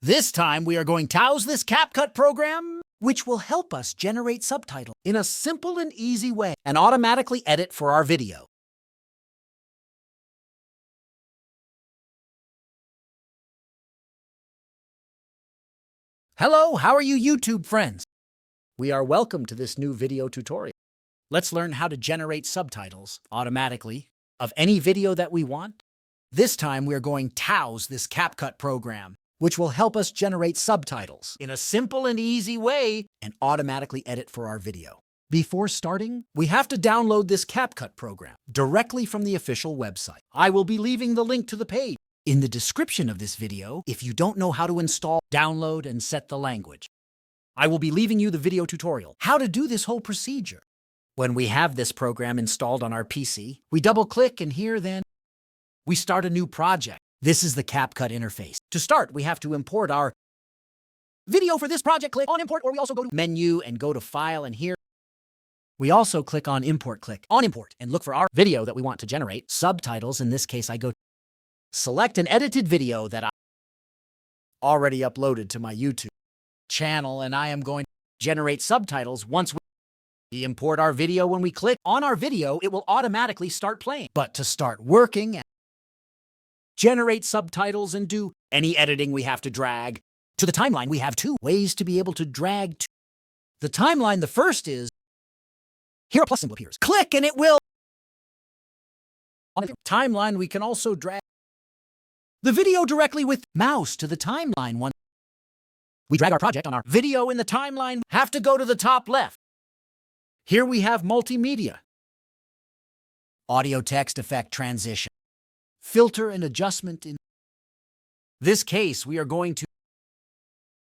This time we are going to use this CapCut program, which will help us generate subtitles in a simple and easy way and automatically edit for our video. Hello, how are you YouTube friends? We are welcome to this new video tutorial. Let's learn how to generate subtitles automatically of any video that we want. This time we are going to use this CapCut program, which will help us generate subtitles in a simple and easy way and automatically edit for our video. Before starting, we have to download this CapCut program directly from the official website. I will be leaving the link to the page in the description of this video if you don't know how to install, download, and set the language. I will be leaving you the video tutorial, how to do this whole procedure. When we have this program installed on our PC, we double-click and here then we start a new project. This is the CapCut interface. To start, we have to import our video for this project. Click on Import, or we also go to Menu and go to File, and here we also click on Import. Click on Import and look for our video that we want to generate. Subtitles, in this case, I go select an edited video that I already uploaded to my YouTube channel, and I am going to generate subtitles. Once we import our video, when we click on our video, it will automatically start playing. But to start working and generate subtitles and do any editing, we have to drag to the timeline. We have two ways to be able to drag to the timeline. The first is, here a plus symbol appears. Click and it will. On the timeline, we can also drag the video directly with mouse to the timeline. Once we drag our project on our video in the timeline, have to go to the top left. Here we have multimedia, audio, text, effect, transition, filter, and adjustment. In this case, we are going to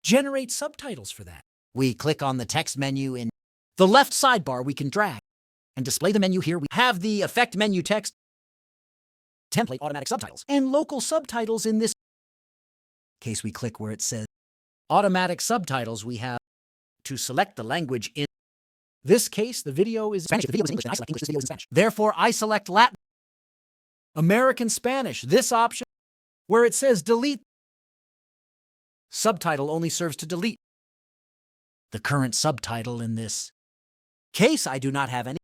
generate subtitles for that. We click on the text menu in the left sidebar. We can drag and display the menu. Here we have the effect menu, text, template, automatic subtitles, and local subtitles. In this case, we click where it says automatic subtitles. We have to select the language. In this case, the video is Spanish. The video is English, and I select English. This video is in Spanish. Therefore, I select Latin, American, Spanish. This option, where it says delete subtitle, only serves to delete the current subtitle. In this case, I do not have any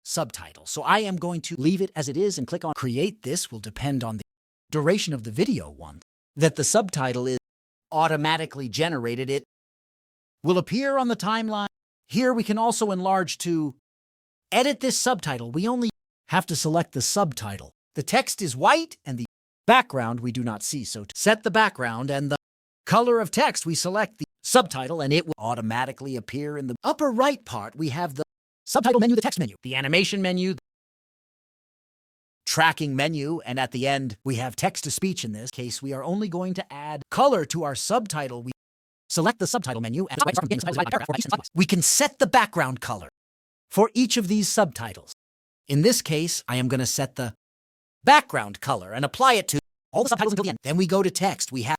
subtitle, so I am going to leave it as it is and click on create. This will depend on the duration of the video. Once that the subtitle is automatically generated, it will appear on the timeline. Here we can also enlarge to edit this subtitle. We only have to select the subtitle. The text is white and the background we do not see. So to set the background and the color of text, we select the subtitle and it will automatically appear. In the upper right part, we have the subtitle menu, the text menu, the animation menu, the tracking menu, and at the end, we have text-to-speech. In this case, we are only going to add color to our subtitle. We select the subtitle menu and we can set the background color for each of these subtitles. In this case, I am going to set the background color and apply it to all the subtitles until the end. Then we go to text. We have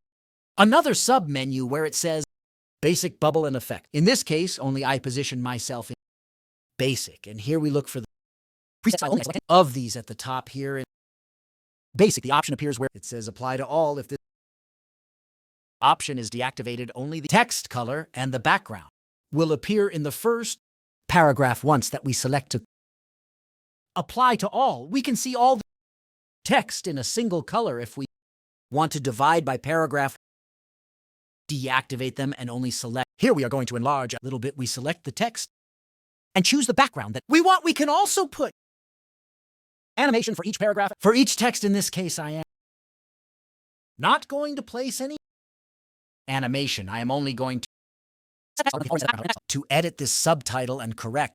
another sub-menu where it says basic, bubble, and effect. In this case, only I position myself in basic. And here we look for the presets of these at the top here. In basic, the option appears where it says apply to all. If this option is deactivated, only the text color and the background will appear in the first paragraph. Once that we select to apply to all, we can see all the text in a single color. If we want to divide by paragraph, deactivate them and only select. Here we are going to enlarge a little bit. We select the text and choose the background that we want. We can also put animation for each paragraph. For each text, in this case, I am not going to place any animation. I am only going to edit this subtitle and correct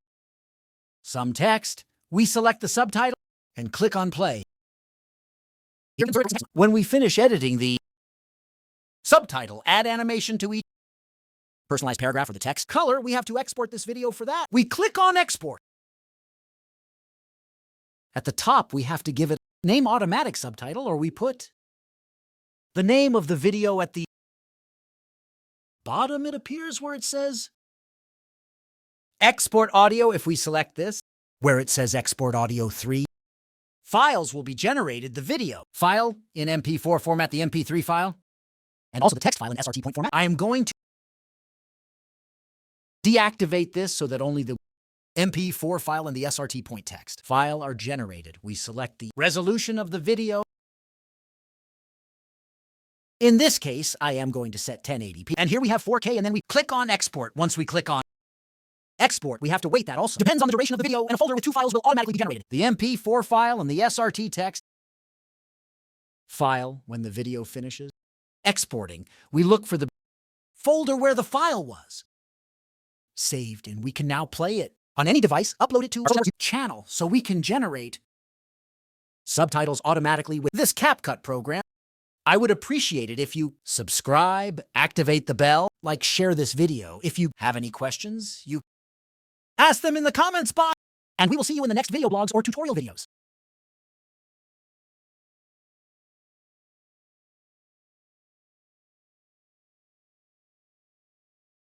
some text. We select the subtitle and click on play. When we finish editing the subtitle, add animation to each personalized paragraph or the text color, we have to export this video. For that, we click on export. At the top, we have to give it name automatic subtitle, or we put the name of the video. At the bottom, it appears where it says export audio. If we select this, where it says export audio 3, files will be generated. The video file in MP4 format, the MP3 file, and also the text file in SRT point format. I am going to deactivate this so that only the MP4 file and the SRT point text file are generated. We select the resolution of the video. In this case, I am going to set 1080p. And here we have 4K, and then we click on export. Once we click on export, we have to wait that also. Depends on the duration of the video, and a folder with 2 files will automatically be generated. The MP4 file and the SRT text file when the video finishes. Exporting, we look for the folder where the file was saved, and we can now play it on any device, upload it to our channel so we can generate subtitles automatically with this CapCut program. I would appreciate it if you subscribe, activate the bell, share this video. If you have any questions, you ask them in the comments box, and we will see you in the next video blogs or tutorial videos.